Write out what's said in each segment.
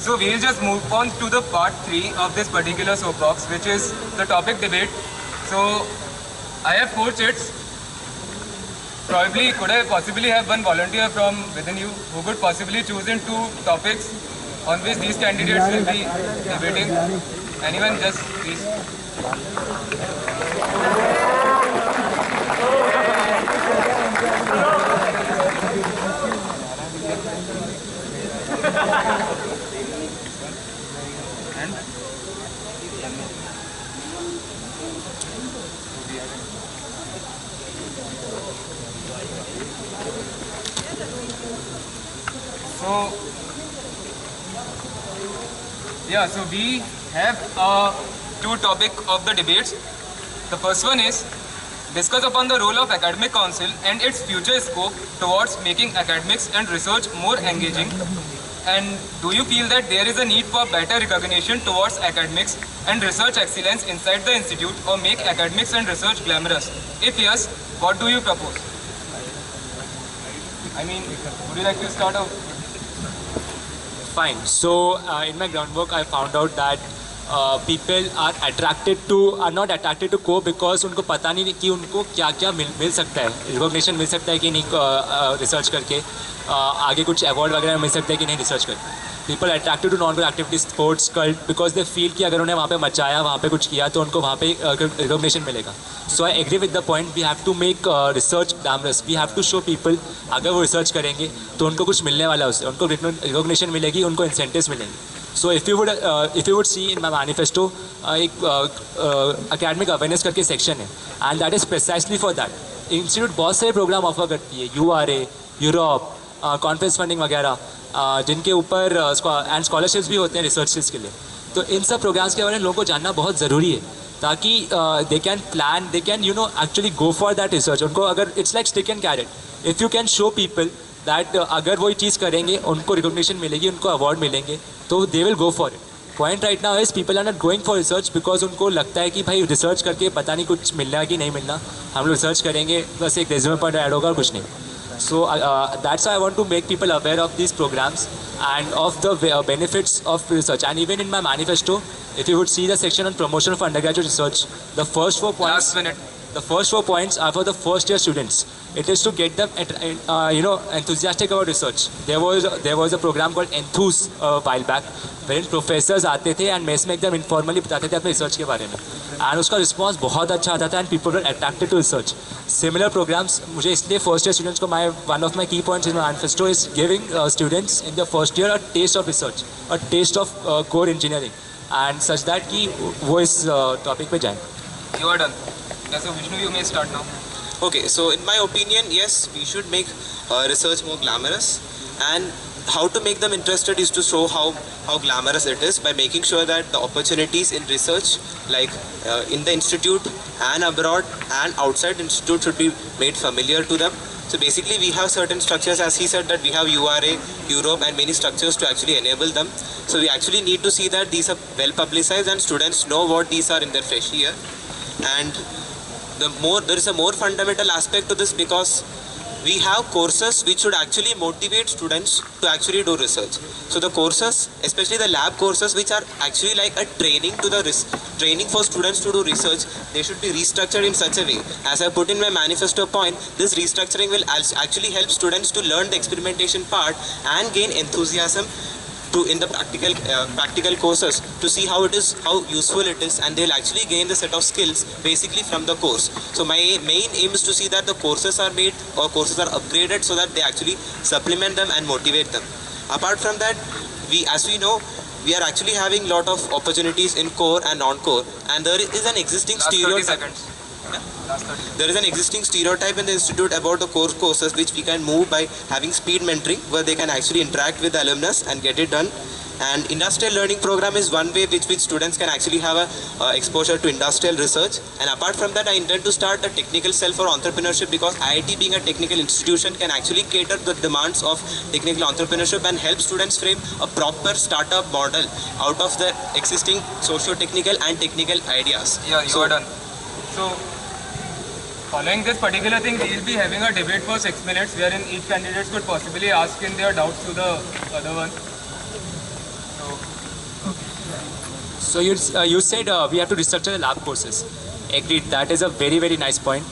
So we'll just move on to the part 3 of this particular soapbox, which is the topic debate. So I have 4 chits. Probably could I possibly have one volunteer from within you who could possibly choose in 2 topics on which these candidates will be debating? Anyone, just please. So we have 2 topic of the debates. The first one is discuss upon the role of academic council and its future scope towards making academics and research more engaging. And do you feel that there is a need for better recognition towards academics and research excellence inside the institute, or make academics and research glamorous? If yes, what do you propose? I mean, would you like to start off? Fine. So in my groundwork, I found out that people are not attracted to co because उनको पता नहीं कि उनको क्या क्या मिल सकता है, recognition मिल सकता है कि नहीं रिसर्च करके, आगे कुछ अवार्ड वगैरह मिल सकता है कि नहीं रिसर्च करके. People are attracted to non-core activities, sports, cult, because they feel कि अगर उन्हें वहाँ पे मचाया, वहाँ पे कुछ किया तो उनको वहाँ पे रिकॉग्निशन मिलेगा. So I agree with the point. We have to make research glamorous. We have to show people अगर वो रिसर्च करेंगे तो उनको कुछ मिलने वाला है उससे, उनको रिकॉग्निशन मिलेगी, उनको इंसेंटिव्स मिलेंगे. So if you would see in my manifesto एक academic awareness करके section है, and that is precisely for that. Institute बहुत सारे प्रोग्राम ऑफर करती है, URA, यूरोप, कॉन्फ्रेंस फंडिंग वगैरह, जिनके ऊपर एंड स्कॉलरशिप्स भी होते हैं रिसर्चेस के लिए. तो इन सब प्रोग्राम्स के बारे में लोगों को जानना बहुत ज़रूरी है, ताकि they can plan, they can actually go for that research. उनको अगर it's like stick and carrot, if you can show people that अगर वही चीज़ करेंगे उनको रिकॉग्निशन मिलेगी, उनको अवार्ड मिलेंगे, तो they will go for it. Point right now is people are not going for research because उनको लगता है कि भाई रिसर्च करके पता नहीं कुछ मिलना है कि नहीं मिलना, हम लोग रिसर्च करेंगे बस एक रेज्यूमे पर ऐड होगा और कुछ नहीं. So that's why I want to make people aware of these programs and of the benefits of research. And even in my manifesto, if you would see the section on promotion of undergraduate research, the first 4 points. The first 4 points are for the first year students. It is to get them enthusiastic about research. There was a program called Enthuse a while back, wherein professors आते थे and mess में एकदम informally बताते थे अपने research के बारे में, and उसका response बहुत अच्छा आता था and people were attracted to research. Similar programs मुझे इसलिए first year students को one of my key points in my manifesto is giving students in the first year a taste of research, a taste of core engineering, and such that कि वो इस topic पे जाएं. You are done. So Vishnu, you may start now. Okay, so in my opinion, yes, we should make research more glamorous, and how to make them interested is to show how glamorous it is by making sure that the opportunities in research, like in the institute and abroad and outside institute, should be made familiar to them. So basically we have certain structures, as he said, that we have URA, Europe and many structures to actually enable them. So we actually need to see that these are well publicized and students know what these are in their fresh year. And there is a more fundamental aspect to this, because we have courses which should actually motivate students to actually do research. So the courses, especially the lab courses, which are actually like a training for students to do research, they should be restructured in such a way. As I put in my manifesto point, this restructuring will actually help students to learn the experimentation part and gain enthusiasm in the practical courses, to see how useful it is, and they'll actually gain the set of skills basically from the course. So my main aim is to see that the courses are made or courses are upgraded so that they actually supplement them and motivate them. Apart from that, as we know, we are actually having lot of opportunities in core and non-core, and there is an existing stereotype. There is an existing stereotype in the institute about the core courses, which we can move by having speed mentoring, where they can actually interact with the alumnus and get it done. And industrial learning program is one way which students can actually have a exposure to industrial research. And apart from that, I intend to start a technical cell for entrepreneurship, because IIT, being a technical institution, can actually cater the demands of technical entrepreneurship and help students frame a proper startup model out of the existing socio-technical and technical ideas. Yeah, you are done. So following this particular thing, we will be having a debate for 6 minutes, wherein each candidate could possibly ask in their doubts to the other one. So So you said we have to restructure the lab courses. Agreed. That is a very very nice point.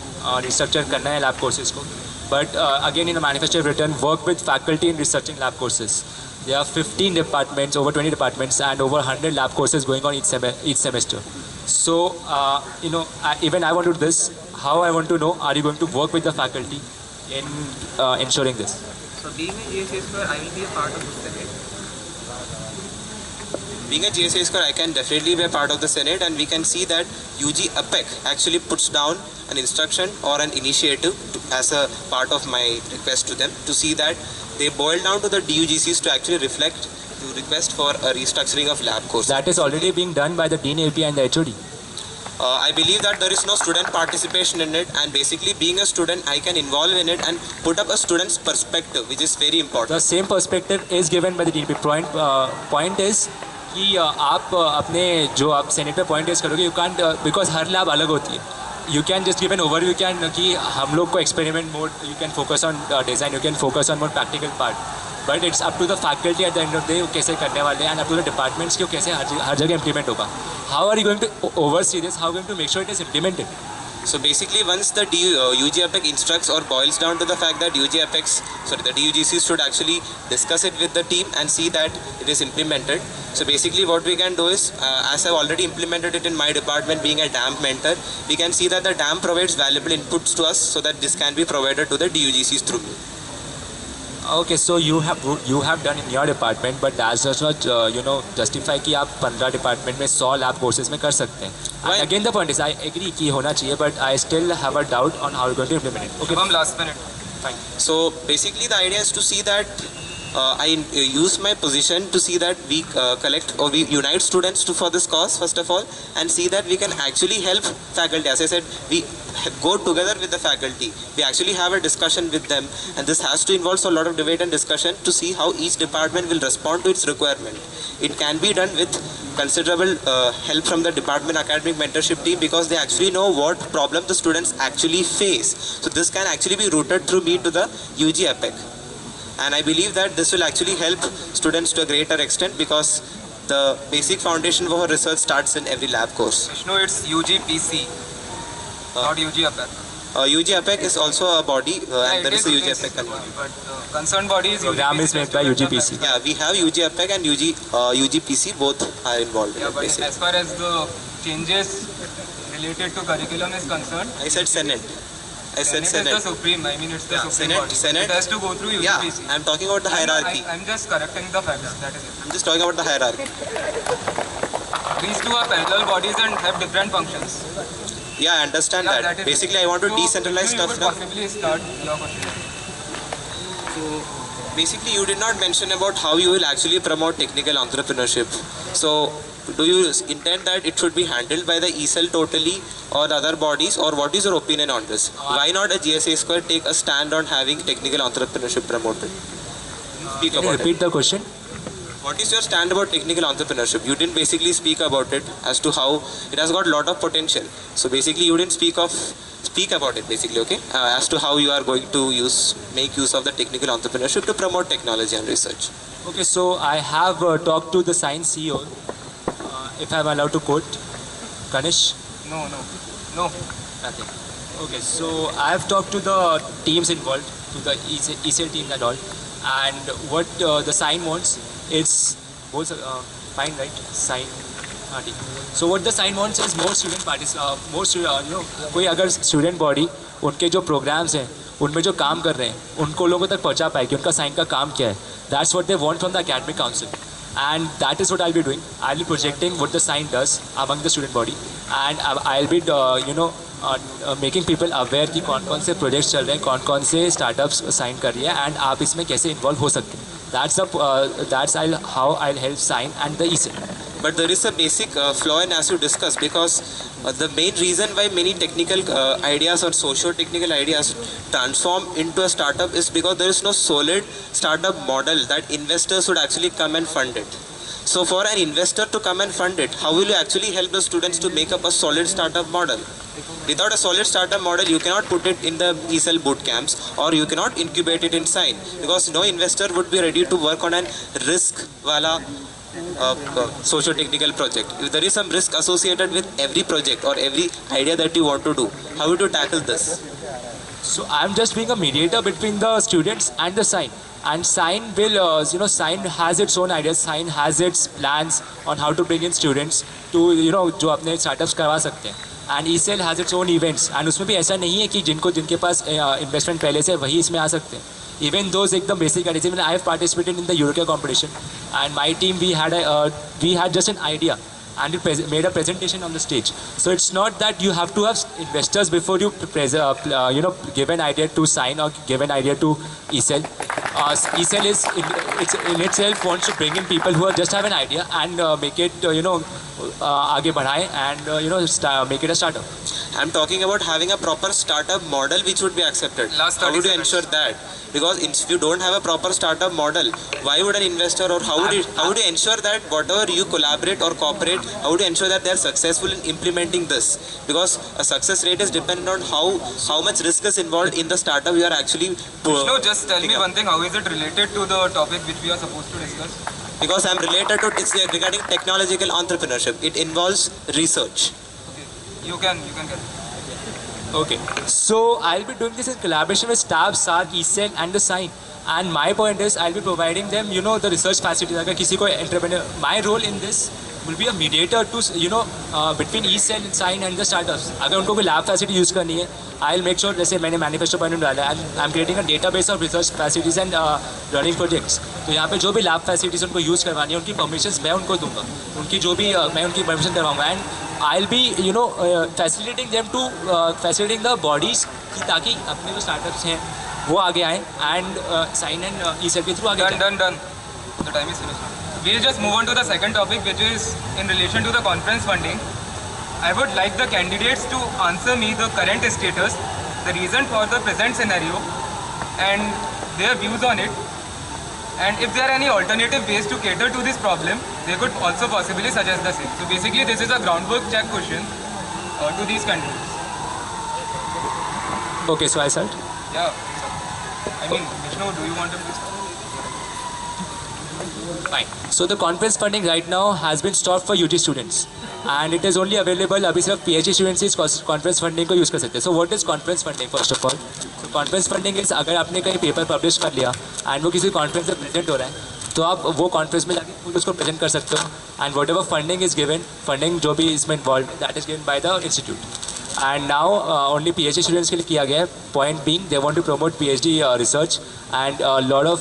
Restructure करना है lab courses को. But again in the manifesto I've written work with faculty in researching lab courses. There are 15 departments, over 20 departments, and over 100 lab courses going on each semester. So even I want to do this. How I want to know? Are you going to work with the faculty in ensuring this? So being a GSA square, I will be a part of the Senate. Being a GSA square, I can definitely be a part of the Senate, and we can see that UG APEC actually puts down an instruction or an initiative as a part of my request to them to see that they boil down to the DUGCs to actually reflect to request for a restructuring of lab courses. That is already being done by the Dean AP and the HOD. I believe that there is no student participation in it, and basically being a student I can involve in it and put up a student's perspective, which is very important. The same perspective is given by the DP. Point is कि आप अपने जो आप senate पे point raise करोगे, you can because हर lab अलग होती है. You can just give an overview can कि हम लोग को experiment mode, you can focus on design, you can focus on more practical part, but it's up to the faculty at the end of day कैसे करने वाले हैं, and up to the departments की कैसे हर जगह इंप्लीमेंट होगा. How are you going to oversee this? How going to make sure it is implemented? So basically, once the UG APEC instructs or boils down to the fact that the DUGCs should actually discuss it with the team and see that it is implemented. So basically what we can do is, as I've already implemented it in my department being a DAMP mentor, we can see that the DAMP provides valuable inputs to us so that this can be provided to the DUGCs through me. Okay, so you have done in your department, but that does not justify कि आप 15 department में 100 lab courses में कर सकते हैं. And again the point is I agree कि होना चाहिए, but I still have a doubt on how you're going to implement it. Okay. Last minute. Fine. So basically the idea is to see that I use my position to see that we collect or we unite students for this cause first of all, and see that we can actually help faculty. As I said, we go together with the faculty. We actually have a discussion with them, and this has to involve a lot of debate and discussion to see how each department will respond to its requirement. It can be done with considerable help from the department academic mentorship team, because they actually know what problem the students actually face. So this can actually be routed through me to the UG APEC. And I believe that this will actually help students to a greater extent, because the basic foundation for research starts in every lab course. Vishnu, it's UGPC, not UG APEC. UG APEC is also a body, and there is a UG APEC. But concerned body is Program is made by UGPC. Yeah, we have UG APEC and UGPC, both are involved in it, But basically. as far as the changes related to curriculum is concerned, I said Senate. I said Senate is Senate. the supreme. I mean, it's the supreme body. Senate. It has to go through Yeah, UGPC. I'm talking about the hierarchy. I'm just correcting the facts. That is it. I'm just talking about the hierarchy. These two are parallel bodies and have different functions. Yeah, I understand Yeah, that. is Basically, it. I want to So, decentralize you stuff could now. possibly start your question. Basically, you did not mention about how you will actually promote technical entrepreneurship. So, do you intend that it should be handled by the ECEL totally or the other bodies, or what is your opinion on this? Why not a GSA square take a stand on having technical entrepreneurship promoted? Speak Can you about it. repeat the question? What is your stand about technical entrepreneurship? You didn't basically speak about it as to how it has got a lot of potential. So basically, you didn't speak about it basically, okay? As to how you are going to make use of the technical entrepreneurship to promote technology and research. Okay, so I have talked to the science CEO. If I'm allowed to quote, Ganesh. No. Nothing. Okay, so I have talked to the teams involved, to the ECL team and all, and what the sign wants, it's both fine, right? Sign. हाँ ठीक. So what the sign wants is more student कोई अगर student body उनके जो programs हैं उनमें जो काम कर रहे हैं उनको लोगों तक पहुँचा पाए कि उनका sign का काम क्या है. That's what they want from the academic council. And that is what I'll be doing. I'll be projecting what the sign does among the student body, and I'll be making people aware कि कौन से projects चल रहे हैं, कौन से startups sign कर रही है, and आप इसमें कैसे involve हो सकते हैं. That's how I'll help sign and the ECEL. But there is a basic flaw in as you discussed, because the main reason why many technical ideas or socio-technical ideas transform into a startup is because there is no solid startup model that investors would actually come and fund it. So for an investor to come and fund it, how will you actually help the students to make up a solid startup model? Without a solid startup model, you cannot put it in the ECEL boot camps, or you cannot incubate it in SIGN, because no investor would be ready to work on a risk wala socio-technical project. If there is some risk associated with every project or every idea that you want to do, how would you tackle this? So I'm just being a mediator between the students and the sign. And sign will, sign has its own ideas. Sign has its plans on how to bring in students to, जो अपने startups करवा सकते हैं. And ECEL has its own events. And उसमें भी ऐसा नहीं है कि जिनके पास investment पहले से वही इसमें आ सकते हैं. Even those एकदम basic ideas. Even I have participated in the Eureka competition, and my team we had just an idea, and it made a presentation on the stage. So it's not that you have to have investors before you give an idea to sign or give an idea to ECEL. ECEL is in itself wants to bring in people who just have an idea and make it आगे बढ़ाएं and make it a startup. I'm talking about having a proper startup model which would be accepted. How would you ensure that? Because if you don't have a proper startup model, why would an investor, or how would you ensure that whatever you collaborate or cooperate, how would you ensure that they are successful in implementing this? Because a success rate is dependent on how much risk is involved in the startup you are actually. No, just tell me one thing. How is it related to the topic which we are supposed to discuss? Because I'm related to it's regarding technological entrepreneurship. It involves research. Okay, you can get it. Okay, so I'll be doing this in collaboration with STAB, SARC, ECEL and the sign. And my point is I'll be providing them, the research facilities. अगर किसी को entrepreneur, my role in this will be a mediator to, between ECEL and sign and the startups. अगर उनको कोई lab facility use करनी है, I'll make sure, जैसे मैंने manifesto पर डाला है, I'm creating a database of research facilities and running projects. तो यहाँ पे जो भी lab facilities उनको use करवानी है, उनकी permissions मैं उनको दूंगा. उनकी जो भी मैं उनकी permission करवाऊंगा. And I'll be, facilitating them to facilitating the bodies ताकि अपने जो startups हैं वो आगे आएँ and sign and ECEL के through आगे Done. The time is finished. We'll just move on to the second topic, which is in relation to the conference funding. I would like the candidates to answer me the current status, the reason for the present scenario, and their views on it. And if there are any alternative ways to cater to this problem, they could also possibly suggest the same. So basically, this is a groundwork check question to these candidates. Okay, so I start. Yeah. I mean, Vishnu, do you want to start? Fine. So the conference funding right now has been stopped for UG students, and it is only available. अभी सिर्फ PhD students इस conference funding को use कर सकते हैं. So what is conference funding first of all? So conference funding is अगर आपने कहीं paper publish कर लिया and वो किसी conference में present हो रहा है, तो आप वो conference में जाके खुद उसको present कर सकते हो. And whatever funding is given, funding जो भी इसमें involved, that is given by the institute. And now only PhD students के लिए किया गया है. Point being, they want to promote PhD research, and a lot of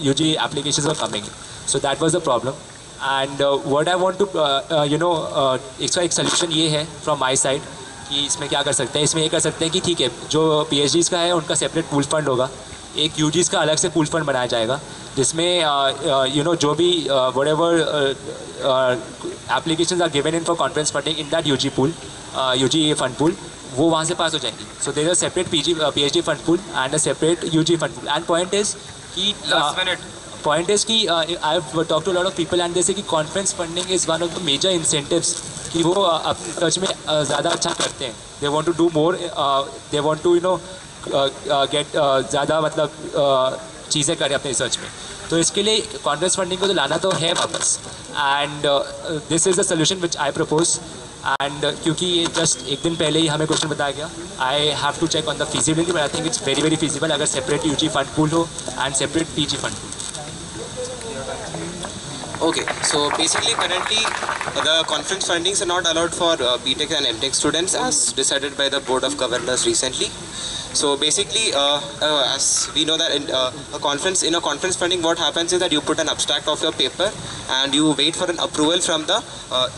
UG applications are coming. So that was the problem. And what I want to, इसका एक solution ये है from my side कि इसमें क्या कर सकते हैं. इसमें ये कर सकते हैं कि ठीक है, जो PhDs का है उनका separate pool fund होगा, एक UGs का अलग से pool fund बनाया जाएगा, जिसमें जो भी whatever applications are given in for conference funding in that UG pool, UG fund pool, वो वहाँ से पास हो जाएंगी. So there is a separate PhD fund pool and a separate UG fund pool. And point is कि Last minute. Point is कि I've talked to a lot of people and they say कि conference funding is one of the major incentives कि वो अपने research में ज़्यादा अच्छा करते हैं. They want to do more. They want to get ज़्यादा मतलब चीज़ें करें अपने रिसर्च में. तो इसके लिए conference funding को तो लाना तो है वापस. And this is the solution which I propose. And क्योंकि ये जस्ट एक दिन पहले ही हमें क्वेश्चन बताया गया, I have to check on the feasibility, but I think it's very very feasible अगर separate UG fund pool हो and separate PG fund pool. Okay, so basically currently the conference fundings are not allowed for BTech and MTech students as decided by the Board of Governors recently. So basically, as we know that in a conference funding, what happens is that you put an abstract of your paper and you wait for an approval from the,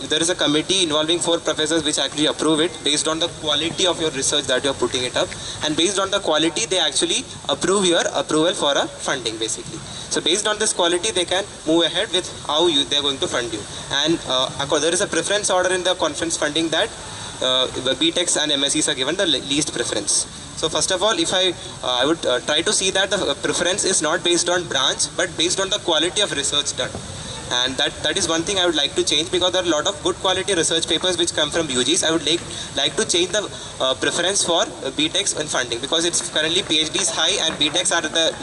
there is a committee involving 4 professors which actually approve it based on the quality of your research that you are putting it up, and based on the quality they actually approve your approval for a funding basically. So based on this quality they can move ahead with how they are going to fund you, and there is a preference order in the conference funding that the BTechs and MSCs are given the least preference. So first of all, if I would try to see that the preference is not based on branch but based on the quality of research done. And that is one thing I would like to change, because there are a lot of good quality research papers which come from UGs. I would like to change the preference for BTechs in funding, because it's currently PhD is high and BTechs are the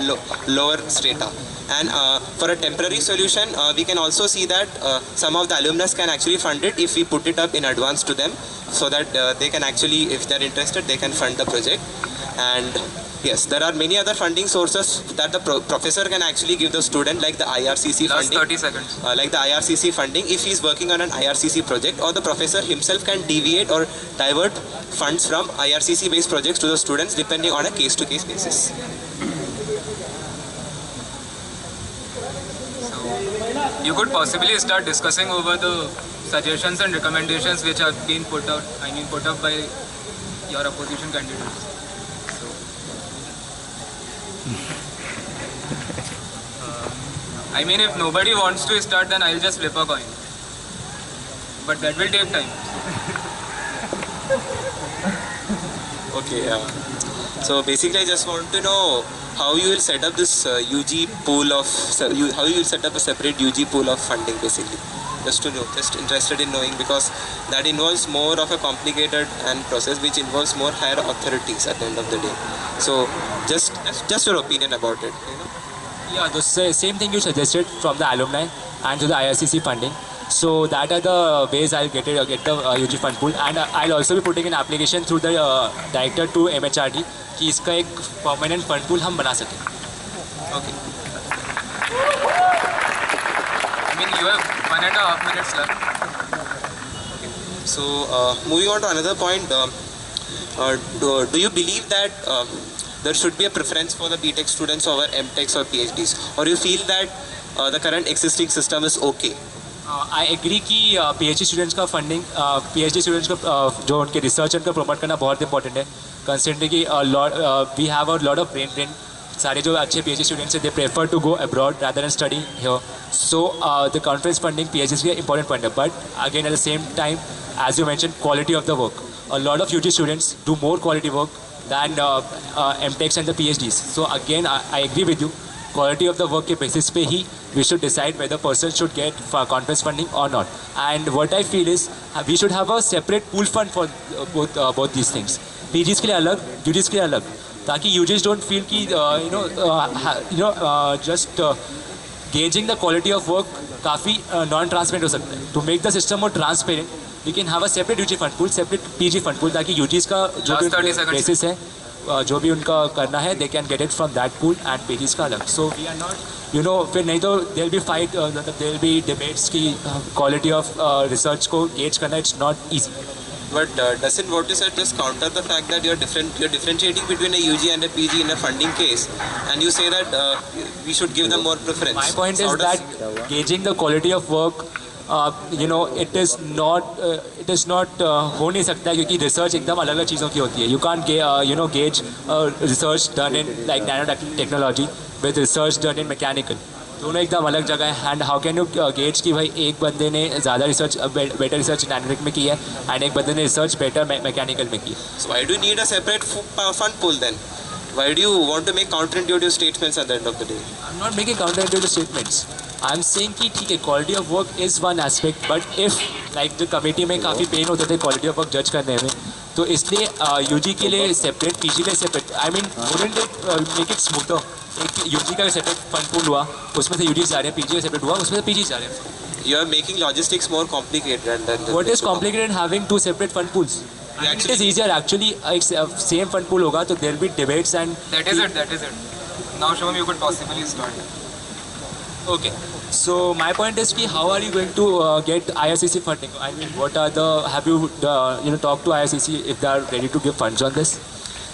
lower strata. And for a temporary solution, we can also see that some of the alumnus can actually fund it if we put it up in advance to them, so that they can actually, if they're interested, they can fund the project. And yes, there are many other funding sources that the professor can actually give the student, like the IRCC Last funding. 30 seconds. Like the IRCC funding, if he's working on an IRCC project, or the professor himself can deviate or divert funds from IRCC based projects to the students depending on a case to case basis. You could possibly start discussing over the suggestions and recommendations which have been put up by your opposition candidates. So, I mean, if nobody wants to start, then I'll just flip a coin. But that will take time. Okay, so basically I just want to know how you will set up this UG pool of, how you will set up a separate UG pool of funding, basically. Just to know, just interested in knowing, because that involves more of a complicated and process which involves more higher authorities at the end of the day. So just your opinion about it, you know? Yeah, the same thing you suggested from the alumni and to the IRCC funding. So that are the ways I'll get the UG fund pool, and I'll also be putting an application through the director to MHRD कि इसका एक permanent fund pool हम बना सकें. Okay. I mean, you have 1.5 minutes left. So moving on to another point, do you believe that there should be a preference for the BTech students over MTechs or PhDs, or you feel that the current existing system is okay? I agree कि PhD students का funding PhD students को जो उनके research उनका promote करना बहुत important है, considering कि we have a lot of brain सारे जो अच्छे PhD स्टूडेंट्स हैं they prefer to go abroad rather than study here. So the conference funding PhD के इंपॉर्टेंट पॉइंट है, but again at the same time as you mention quality of the work, a lot of UG students do more quality work than MTechs and the PhDs. So again I agree with you, quality of the work के basis पे ही we should decide whether person should get conference funding or not. And what I feel is we should have a separate pool fund for both these things. PGs के लिए अलग, UGs के लिए अलग, ताकि UGs don't feel कि just gauging the quality of work काफ़ी non-transparent हो सकता है. To make the system more transparent, we can have a separate UG fund pool, separate PG fund pool, ताकि UGs का जो भी basis है जो भी उनका करना है they can get it from that pool and PGs का अलग. So we are not, फिर नहीं तो there will be fight, there will be debates कि quality of research को gauge करना it's not easy. But doesn't what you said just counter the fact that you're differentiating between a UG and a PG in a funding case, and you say that we should give them more preference? My point is that gauging the quality of work, it is not हो नहीं सकता, क्योंकि research एकदम अलग अलग चीज़ों की होती है. You can't gauge research done in like nanotechnology with research done in mechanical. दोनों एकदम अलग जगह है. And how can you gauge कि भाई एक बंदे ने ज़्यादा रिसर्च बेटर रिसर्च नैनोटेक में की है एंड एक बंदे ने रिसर्च बेटर मैकेनिकल में की है. So why do you need a separate fund pool then? Why do you want to make counterintuitive statements at the end of the day? I'm not making counterintuitive statements. I'm saying कि ठीक है quality of work is one aspect, but if like the committee में काफ़ी pen होते थे quality of work जज करने में, तो इसलिए यूजी के लिए सेपरेट, पीजी के लिए separate. I mean wouldn't it make it smoother? एक यूजी का सेपरेट फंड पूल हुआ, उसमें से यूजी जा रहे हैं, पीजी का सेपरेट हुआ, उसमें से पीजी जा रहे हैं. You are making logistics more complicated than What is complicated in having two separate fund pools? It is easier actually. It's same fund pool होगा तो there will be debates and. That is it. Now Shubham, you could possibly start. Okay. So my point is कि how are you going to get IRCC funding? I mean, have you talked to IRCC if they are ready to give funds on this?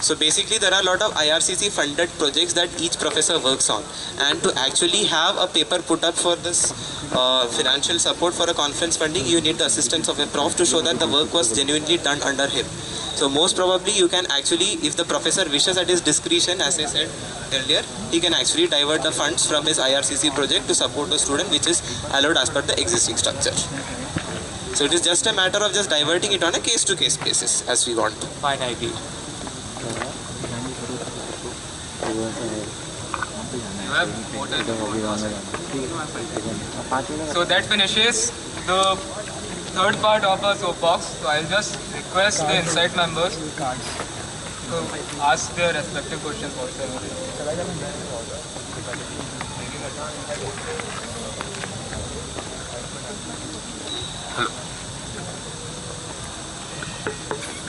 So basically there are a lot of IRCC funded projects that each professor works on, and to actually have a paper put up for this financial support for a conference funding, you need the assistance of a prof to show that the work was genuinely done under him. So most probably you can actually, if the professor wishes at his discretion, as I said earlier, he can actually divert the funds from his IRCC project to support a student, which is allowed as per the existing structure. So it is just a matter of just diverting it on a case to case basis as we want. Fine, I agree. You have water. So that finishes the third part of our soapbox. So I'll just request the Insight members to ask their respective questions whatsoever.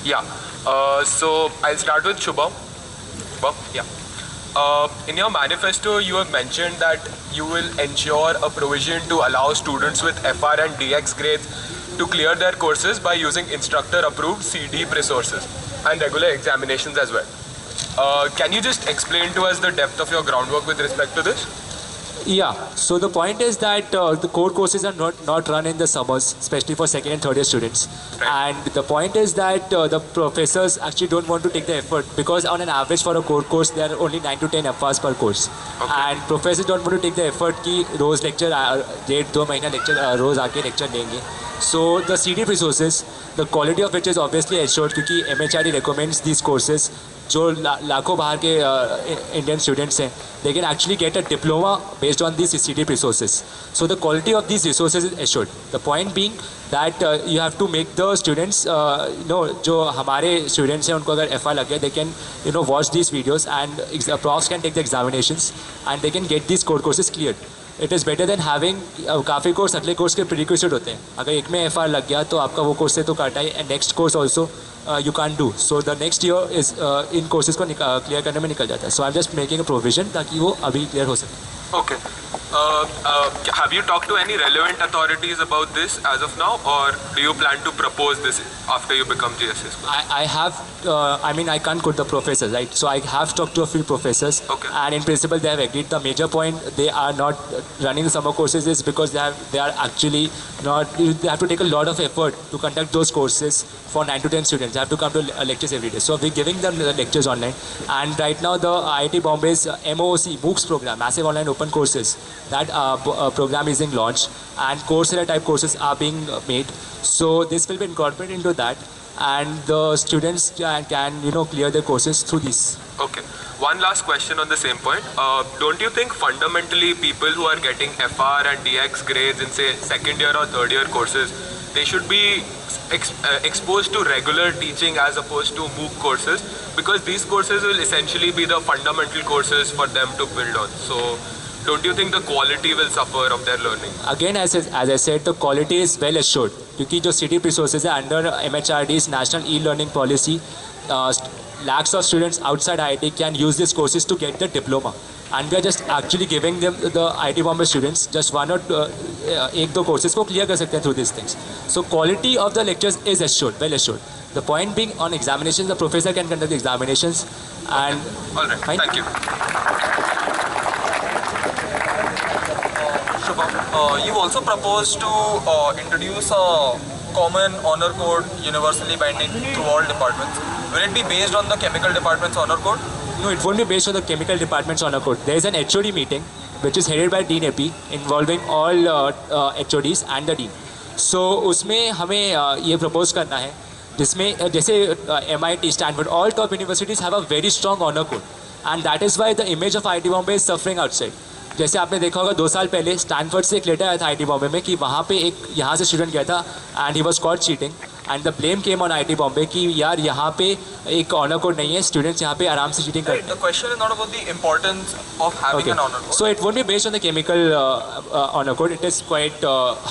Yeah. So I'll start with Shubham. Shubham, yeah. In your manifesto, you have mentioned that you will ensure a provision to allow students with FR and DX grades to clear their courses by using instructor-approved CDEEP resources and regular examinations as well. Can you just explain to us the depth of your groundwork with respect to this? Yeah, so the point is that the core courses are not run in the summers, especially for second and third year students. Right. And the point is that the professors actually don't want to take the effort because on an average for a core course, there are only 9 to 10 FRs per course. Okay. And professors don't want to take the effort कि रोज lecture 1.5-2 महीना lecture रोज आके lecture लेंगे. So the CDEEP resources, the quality of which is obviously assured क्योंकि MHRD recommends these courses. जो लाखों बाहर के Indian students हैं, they can actually get a diploma based on these CDEEP resources. So the quality of these resources is assured. The point being that you have to make the students, जो हमारे students हैं उनको अगर FR लग गया, they can watch these videos and profs can take the examinations and they can get these core courses cleared. It is better than having काफ़ी course अगले course के प्रीरिक्विजिट होते हैं. अगर एक में FR लग गया तो आपका वो कोर्स से तो काटा ही, and next course also you can't do. So the next year is in courses को clear करने में निकल जाता है. So I'm just making a provision ताकि वो अभी clear हो सके. Okay. Have you talked to any relevant authorities about this as of now, or do you plan to propose this after you become GSS? I have, I can't quote the professors, right? So I have talked to a few professors, Okay. and in principle they have agreed. The major point they are not running the summer courses is because they are actually not. They have to take a lot of effort to conduct those courses for 9 to 10 students. They have to come to lectures every day. So we're giving them the lectures online, and right now the IIT Bombay's MOOC MOOCs program, Massive Online Open Courses, that program is being launched, and Coursera type courses are being made. So this will be incorporated into that, and the students can clear their courses through this. Okay. One last question on the same point. Don't you think fundamentally people who are getting FR and DX grades in say second year or third year courses, they should be exposed to regular teaching as opposed to MOOC courses, because these courses will essentially be the fundamental courses for them to build on. So don't you think the quality will suffer of their learning? Again, as I said, the quality is well assured क्योंकि जो CDEEP resources है under MHRD's National E-Learning Policy, lakhs of students outside IIT can use these courses to get the diploma, and we are just actually giving them the IIT Bombay students just one or एक दो courses को clear कर सकते हैं through these things. So quality of the lectures is assured, well assured. The point being on examinations, the professor can conduct the examinations, and All right. fine. Thank you. Shubham, you've also proposed to introduce a common honor code universally binding to all departments. Will it be based on the chemical department's honor code? No, it won't be based on the chemical department's honor code. There is an HOD meeting which is headed by Dean AP involving all HODs and the Dean. So उसमें हमें ये propose करना है जिसमें जैसे MIT, Stanford, all top universities have a very strong honor code, and that is why the image of IIT Bombay is suffering outside. जैसे आपने देखा होगा 2 साल पहले स्टैनफोर्ड से एक लेटर आया था IIT बॉम्बे में कि वहाँ पे एक यहाँ से स्टूडेंट गया था and he was cot cheating, and the blame came on IIT Bombay कि यार यहाँ पे एक ऑनर कोड नहीं है, स्टूडेंट्स यहाँ पे आराम से चीटिंग करते हैं. The question is not about the importance of having an honor code. So it won't be based on the chemical honor code. It is quite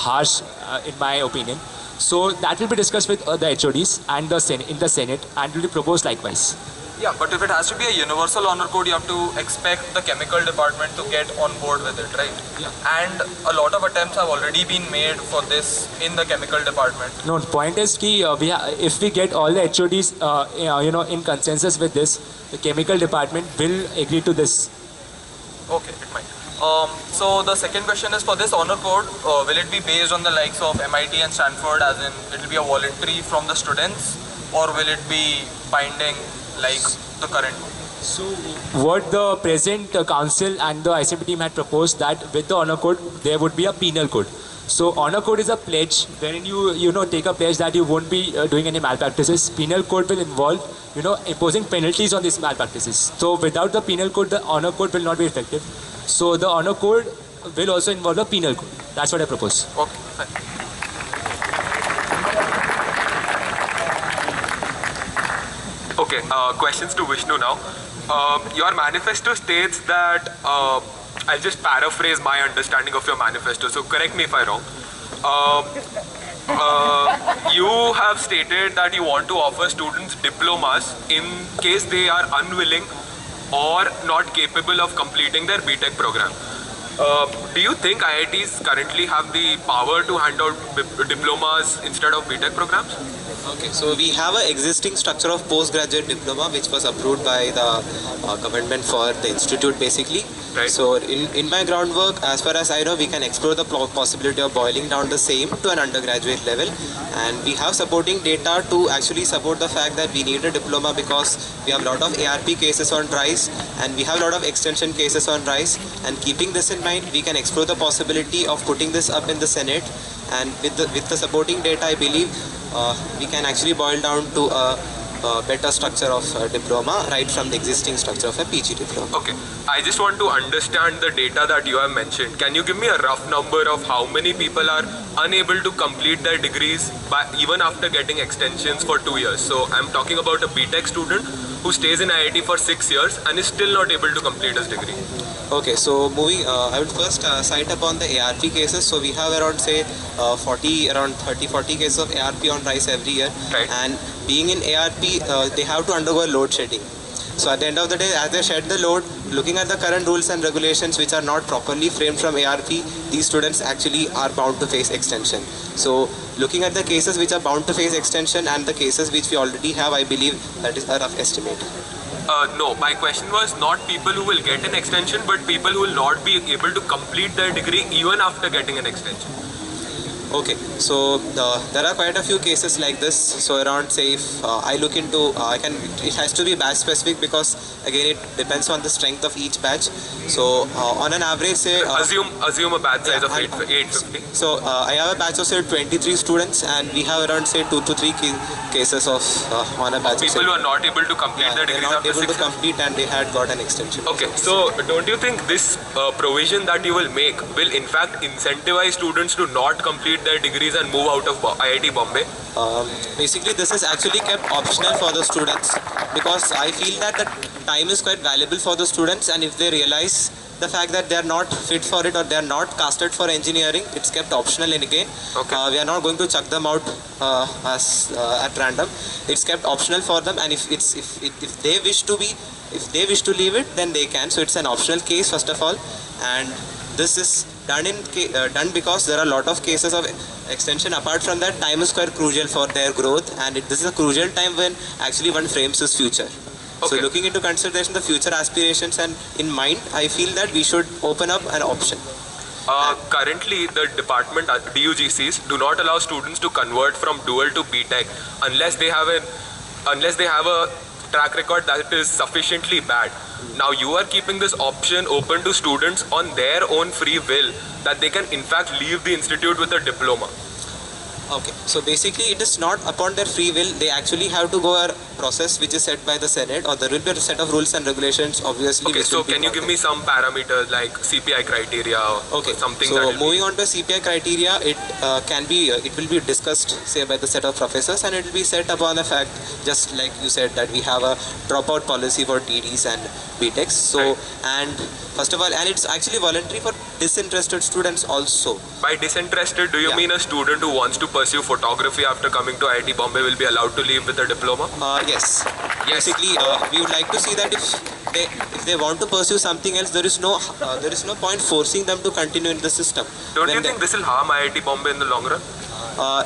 harsh in my opinion. So that will be discussed with the HODs and the Senate and will be proposed likewise. Yeah, but if it has to be a universal honor code, you have to expect the chemical department to get on board with it, right? Yeah. And a lot of attempts have already been made for this in the chemical department. No, the point is कि if we get all the HODs in consensus with this, the chemical department will agree to this. Okay, it might. So the second question is, for this honor code, will it be based on the likes of MIT and Stanford, as in it will be a voluntary from the students, or will it be binding like the current one? So what the present council and the ICP team had proposed, that with the honor code there would be a penal code. So honor code is a pledge wherein you take a pledge that you won't be doing any malpractices. Penal code will involve imposing penalties on these malpractices. So without the penal code, the honor code will not be effective. So the honor code will also involve a penal code. That's what I propose. Okay, fine. Okay, questions to Vishnu now. Your manifesto states that, I'll just paraphrase my understanding of your manifesto, so correct me if I'm wrong. You have stated that you want to offer students diplomas in case they are unwilling or not capable of completing their BTech program. Do you think IITs currently have the power to hand out diplomas instead of BTech programs? Okay, so we have an existing structure of postgraduate diploma which was approved by the government for the institute basically. Right. So in my groundwork, as far as I know, we can explore the possibility of boiling down the same to an undergraduate level, and we have supporting data to actually support the fact that we need a diploma because we have a lot of ARP cases on rise and we have a lot of extension cases on rise, and keeping this in mind, we can explore the possibility of putting this up in the Senate, and with the supporting data, I believe we can actually boil down to a better structure of diploma right from the existing structure of a PG diploma. Okay, I just want to understand the data that you have mentioned. Can you give me a rough number of how many people are unable to complete their degrees even after getting extensions for 2 years? So I'm talking about a BTech student who stays in IIT for 6 years and is still not able to complete his degree. Okay, so moving, I would first cite upon the ARP cases. So we have around say 30-40 cases of ARP on rise every year. Right. And being in ARP, they have to undergo load shedding. So at the end of the day, as they shed the load, looking at the current rules and regulations which are not properly framed from ARP, these students actually are bound to face extension. So looking at the cases which are bound to face extension and the cases which we already have, I believe that is a rough estimate. No, my question was not people who will get an extension, but people who will not be able to complete their degree even after getting an extension. Okay, so there are quite a few cases like this. So around say if I look into, it has to be batch specific because again it depends on the strength of each batch. So on an average say... assume a batch size of 850. So I have a batch of say 23 students and we have around say 2 to 3 cases of on a batch. People who are not able to complete their degrees not after able 6 to years. complete and they had got an extension. Okay, so don't you think this provision that you will make will in fact incentivize students to not complete their degrees and move out of IIT Bombay? Basically this is actually kept optional for the students because I feel that the time is quite valuable for the students, and if they realize the fact that they are not fit for it or they are not casted for engineering, it's kept optional in again. Okay. We are not going to chuck them out at random. It's kept optional for them, and if they wish to leave it, then they can. So it's an optional case first of all, and this is done because there are a lot of cases of extension. Apart from that, time is quite crucial for their growth, and this is a crucial time when actually one frames his future. So Okay. looking into consideration the future aspirations and in mind, I feel that we should open up an option. Currently, the department, DUGCs, do not allow students to convert from dual to BTech unless they have a track record that is sufficiently bad. Now you are keeping this option open to students on their own free will that they can in fact leave the institute with a diploma. Okay, so basically it is not upon their free will. They actually have to go a process which is set by the Senate, or there will be a set of rules and regulations obviously. Okay, so can you give me some parameters like CPI criteria or Okay, something so that will moving on to CPI criteria, it will be discussed say by the set of professors, and it will be set upon the fact, just like you said, that we have a dropout policy for TDs and BTechs. So Right. and first of all, and it's actually voluntary for disinterested students also. By disinterested, do you Yeah. mean a student who wants to pursue photography after coming to IIT Bombay will be allowed to leave with a diploma? Yes. Yes. Basically, we would like to see that if they want to pursue something else, there is no point forcing them to continue in the system. Don't When you think this will harm IIT Bombay in the long run?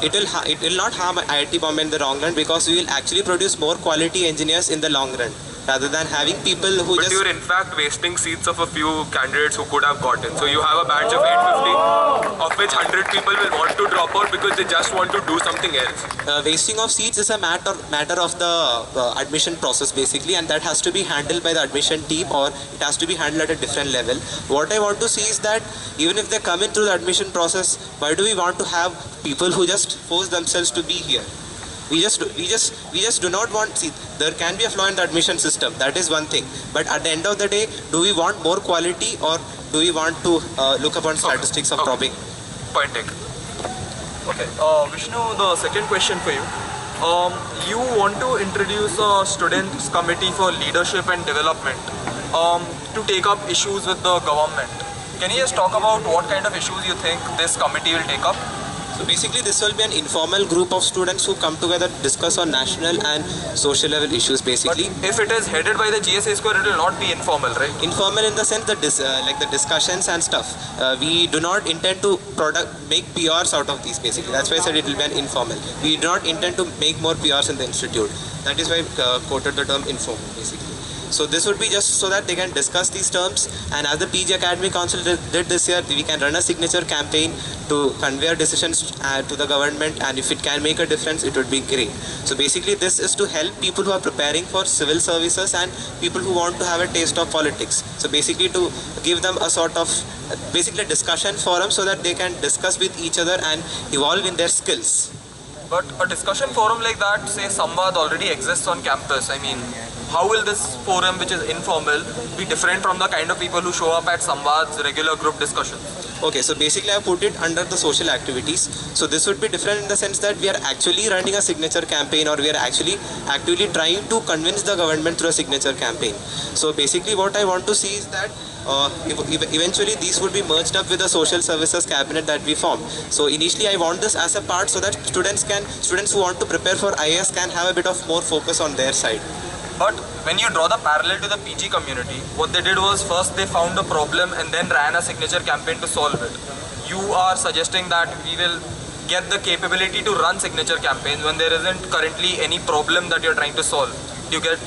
it will not harm IIT Bombay in the long run, because we will actually produce more quality engineers in the long run, rather than having people who But just... you're in fact wasting seats of a few candidates who could have gotten. So you have a batch of 850, of which 100 people will want to drop out because they just want to do something else. wasting of seats is a matter of the admission process basically, and that has to be handled by the admission team, or it has to be handled at a different level. What I want to see is that even if they come in through the admission process, why do we want to have people who just force themselves to be here? We just do not want... See, there can be a flaw in the admission system, that is one thing, but at the end of the day, do we want more quality, or do we want to look upon statistics of topic? Point taken. Okay, Vishnu, the second question for you. You want to introduce a students committee for leadership and development to take up issues with the government. Can you just talk about what kind of issues you think this committee will take up? So basically this will be an informal group of students who come together to discuss on national and social level issues basically. But if it is headed by the GSA score, it will not be informal, right? Informal in the sense that like the discussions and stuff. We do not intend to make PRs out of these basically. That's why I said it will be an informal. We do not intend to make more PRs in the institute. That is why I quoted the term informal basically. So this would be just so that they can discuss these terms, and as the PG Academic Council did this year, we can run a signature campaign to convey our decisions to the government, and if it can make a difference, it would be great. So basically this is to help people who are preparing for civil services and people who want to have a taste of politics. So basically to give them a sort of basically a discussion forum so that they can discuss with each other and evolve in their skills. But a discussion forum like that, say Samvad, already exists on campus. I mean, how will this forum, which is informal, be different from the kind of people who show up at Samvad's regular group discussions? Okay, so basically I put it under the social activities. So this would be different in the sense that we are actually running a signature campaign, or we are actually actively trying to convince the government through a signature campaign. So basically what I want to see is that eventually these would be merged up with the social services cabinet that we form. So initially I want this as a part so that students who want to prepare for IAS can have a bit of more focus on their side. But when you draw the parallel to the PG community, what they did was first they found a problem and then ran a signature campaign to solve it. You are suggesting that we will get the capability to run signature campaigns when there isn't currently any problem that you're trying to solve. Do you get?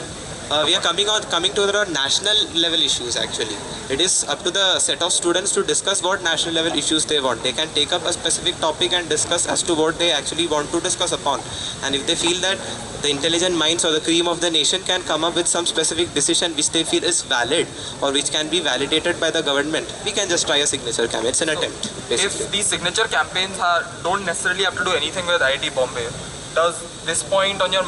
We are coming to the national level issues actually. It is up to the set of students to discuss what national level issues they want. They can take up a specific topic and discuss as to what they actually want to discuss upon. And if they feel that the intelligent minds or the cream of the nation can come up with some specific decision which they feel is valid or which can be validated by the government, we can just try a signature campaign. It's an attempt, basically. If these signature campaigns don't necessarily have to do anything with IIT Bombay, does this point on your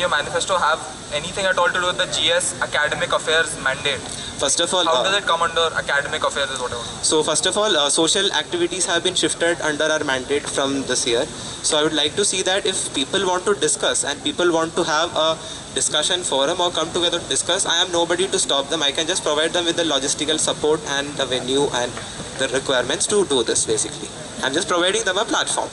manifesto have anything at all to do with the GS Academic Affairs mandate? First of all, how does it come under academic affairs is what I want to know. So first of all, social activities have been shifted under our mandate from this year. So I would like to see that if people want to discuss and people want to have a discussion forum or come together to discuss, I am nobody to stop them. I can just provide them with the logistical support and the venue and the requirements to do this basically. I'm just providing them a platform.